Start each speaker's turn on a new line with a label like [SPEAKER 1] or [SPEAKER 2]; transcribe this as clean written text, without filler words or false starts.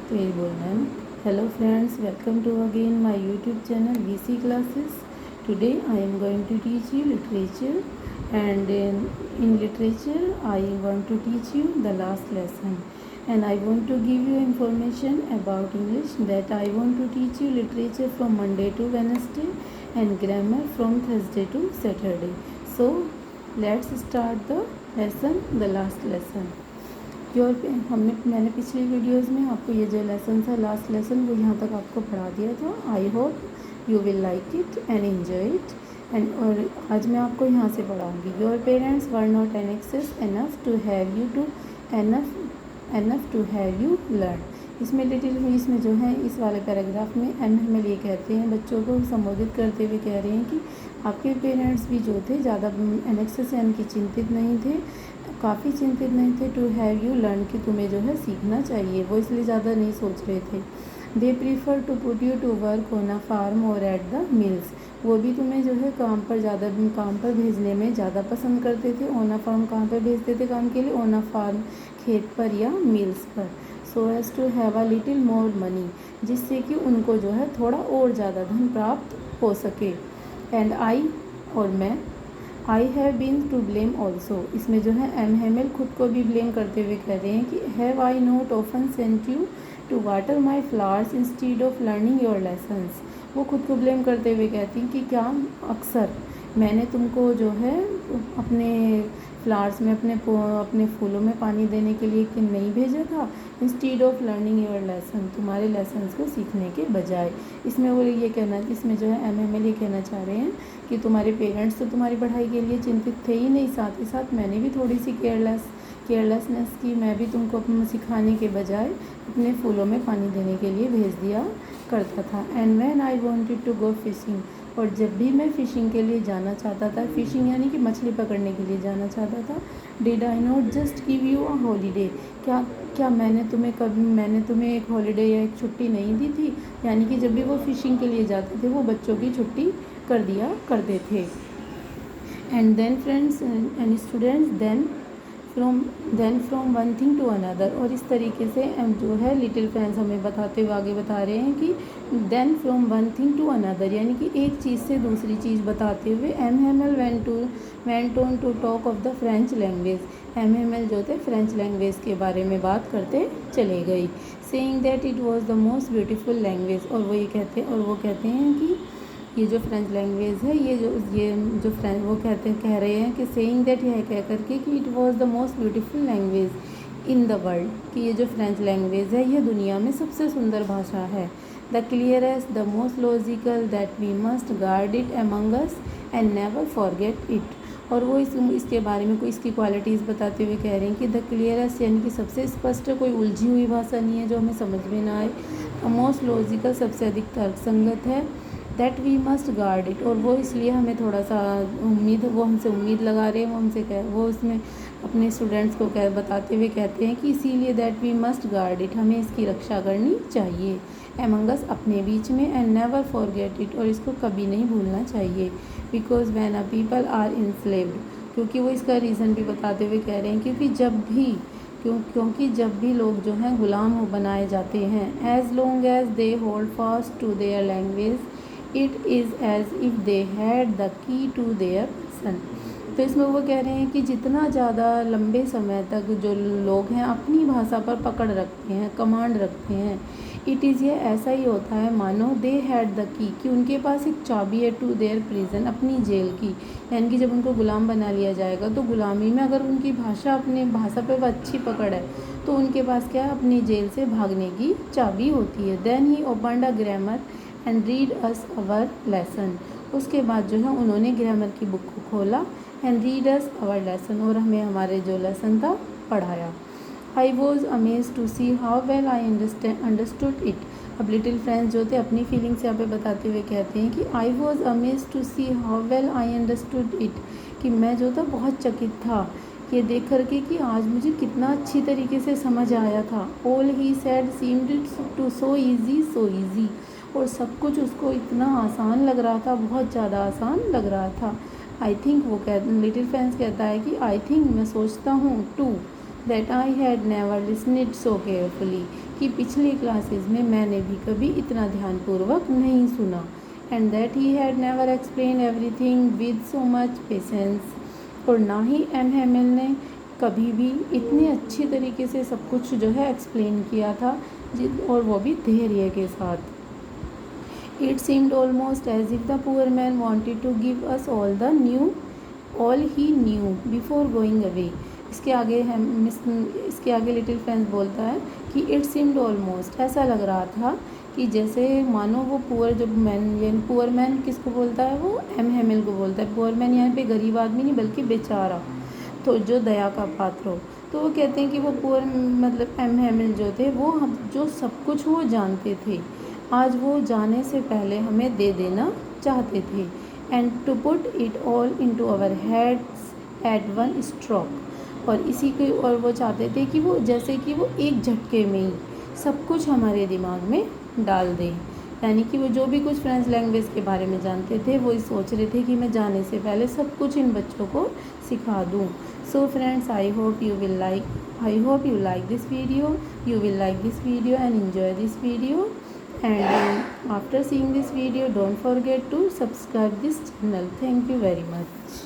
[SPEAKER 1] तो ये बोलना है ना। Hello friends, welcome to again my YouTube channel VC classes. Today I am going to teach you literature and in literature I want to teach you the last lesson and I want to give you information about English that I want to teach you literature from Monday to Wednesday and grammar from Thursday to Saturday. So let's start the lesson, the last lesson. मैंने पिछली videos में आपको ये जो lesson था, last lesson, वो यहाँ तक आपको पढ़ा दिया था। I hope you will like it and enjoy it और आज मैं आपको यहाँ से पढ़ाऊँगी। Your parents were not anxious enough to have you to enough to have you learn. इसमें लिटिल इंग्लिश में जो है इस वाले पैराग्राफ में एम ये कहते हैं, बच्चों को संबोधित करते हुए कह रहे हैं कि आपके पेरेंट्स भी जो थे ज़्यादा एनेक्सेस यानी कि चिंतित नहीं थे, काफ़ी चिंतित नहीं थे टू हैव यू लर्न कि तुम्हें जो है सीखना चाहिए, वो इसलिए ज़्यादा नहीं सोच रहे थे। They prefer to put you to work on a farm और एट द मिल्स। वो भी तुम्हें जो है काम पर भेजने में ज़्यादा पसंद करते थे। ऑन अ फार्म कहाँ पर भेजते थे काम के लिए? ऑन अ फार्म, खेत पर या मिल्स पर। So as to have a little more money, जिससे कि उनको जो है थोड़ा और ज़्यादा धन प्राप्त हो सके। एंड आई, और मैं, I have been to blame also. इसमें जो है एम हेमल खुद को भी ब्लेम करते हुए कह रहे हैं कि have I not often sent you to water my flowers instead of learning your lessons. वो खुद को ब्लेम करते हुए कहती हैं कि क्या अक्सर मैंने तुमको जो है अपने फ्लावर्स में, अपने फूलों में पानी देने के लिए कि नहीं भेजा था, instead of learning your lesson, तुम्हारे लेसन्स को सीखने के बजाय। इसमें वो ये कहना, इसमें जो है एम ये कहना चाह रहे हैं कि तुम्हारे पेरेंट्स तो तुम्हारी पढ़ाई के लिए चिंतित थे ही नहीं, साथ ही साथ मैंने भी थोड़ी सी केयरलेसनेस की, मैं भी तुमको अपने सिखाने के बजाय अपने फूलों में पानी देने के लिए भेज दिया करता था। And when I wanted to go fishing, और जब भी मैं फ़िशिंग के लिए जाना चाहता था, फ़िशिंग यानी कि मछली पकड़ने के लिए जाना चाहता था, did I not just give you a holiday, क्या मैंने तुम्हें एक हॉलीडे या एक छुट्टी नहीं दी थी? यानी कि जब भी वो फ़िशिंग के लिए जाते थे वो बच्चों की छुट्टी कर दिया करते थे। And then friends and students, then from one thing to another. और इस तरीके से जो है लिटिल फ्रेंड्स हमें बताते हुए आगे बता रहे हैं कि then from one thing to another, यानी कि एक चीज़ से दूसरी चीज़ बताते हुए M Hamel went on to talk of the French language. M Hamel जो थे फ्रेंच लैंग्वेज के बारे में बात करते चले गई। Saying that it was the most beautiful language, और वो कहते हैं कि ये जो फ्रेंच लैंग्वेज है, ये जो फ्रेंच, वो कह रहे हैं कि सेइंग दैट, यह कह करके कि it was the most beautiful language in the world, कि ये जो फ्रेंच लैंग्वेज है ये दुनिया में सबसे सुंदर भाषा है। The clearest, the most logical, that we must guard it among us and never forget it. और वो इसके बारे में कोई इसकी क्वालिटीज़ बताते हुए कह रहे हैं कि द क्लियरेस्ट यानी कि सबसे स्पष्ट, कोई उलझी हुई भाषा नहीं है जो हमें समझ में ना आए। द मोस्ट लॉजिकल, सबसे अधिक तर्कसंगत है। That we must guard it, और वो इसलिए हमें थोड़ा सा वो हमसे उम्मीद लगा रहे हैं, वो उसमें अपने स्टूडेंट्स को बताते हुए कहते हैं कि इसीलिए that we must guard it, हमें इसकी रक्षा करनी चाहिए। एमंगस, अपने बीच में, एंड नेवर फॉरगेट इट, और इसको कभी नहीं भूलना चाहिए। Because when a people are enslaved, क्योंकि वो इसका रीज़न भी बताते हुए कह रहे हैं क्योंकि जब भी लोग जो हैं गुलाम बनाए जाते हैं, as long as they hold fast to their language it is as if they had the key to their person. तो इसमें वो कह रहे हैं कि जितना ज़्यादा लंबे समय तक जो लोग हैं अपनी भाषा पर पकड़ रखते हैं, कमांड रखते हैं, इट इज़, ये ऐसा ही होता है मानो दे हैड द की, कि उनके पास एक चाबी है टू देयर प्रिजन, अपनी जेल की। यानी कि जब उनको गुलाम बना लिया जाएगा तो गुलामी में अगर उनकी अपनी भाषा पर अच्छी पकड़ है तो उनके पास क्या है, अपनी जेल से भागने की चाबी होती है। Then he opened a grammar and read us our lesson. उसके बाद जो है उन्होंने ग्रामर की बुक को खोला, and read us our lesson, और हमें हमारे जो लेसन था पढ़ाया। I was amaze to see how well I understood it. अब लिटिल फ्रेंड्स जो थे अपनी फीलिंग्स यहाँ पे बताते हुए कहते हैं कि I was amaze to see how well I understood it, कि मैं जो था बहुत चकित था ये देख करके कि आज मुझे कितना अच्छी तरीके से समझ आया था। All he said seemed to so easy, और सब कुछ उसको इतना आसान लग रहा था, बहुत ज़्यादा आसान लग रहा था। आई थिंक, लिटिल फ्रेंड्स कहता है कि आई थिंक, मैं सोचता हूँ, too, that I had never listened so carefully, कि पिछली क्लासेस में मैंने भी कभी इतना ध्यानपूर्वक नहीं सुना। And that he had never explain everything with so much patience, और ना ही एम हेमिल ने कभी भी इतनी अच्छी तरीके से सब कुछ जो है एक्सप्लेन किया था, और वो भी धैर्य के साथ। It seemed almost as if the poor man wanted to give us all he knew before going away. इसके आगे लिटिल फ्रेंड्स बोलता है कि इट सीम्ड ऑलमोस्ट, ऐसा लग रहा था कि जैसे मानो वो पुअर मैन किसको बोलता है, वो एम हेमिल को बोलता है। पुअर मैन यहाँ पे गरीब आदमी नहीं बल्कि बेचारा, तो जो दया का पात्र हो। तो वो कहते हैं कि वो पुअर मतलब एम हेमिल जो थे, वो जो सब कुछ वो जानते थे, आज वो जाने से पहले हमें दे देना चाहते थे। And to put it all into our heads at one stroke, और वो चाहते थे कि वो जैसे कि वो एक झटके में ही सब कुछ हमारे दिमाग में डाल दें। यानी कि वो जो भी कुछ फ्रेंच लैंग्वेज के बारे में जानते थे, वो सोच रहे थे कि मैं जाने से पहले सब कुछ इन बच्चों को सिखा दूँ। So friends, I hope you like this video, and enjoy this video. And after seeing this video, don't forget to subscribe this channel. Thank you very much.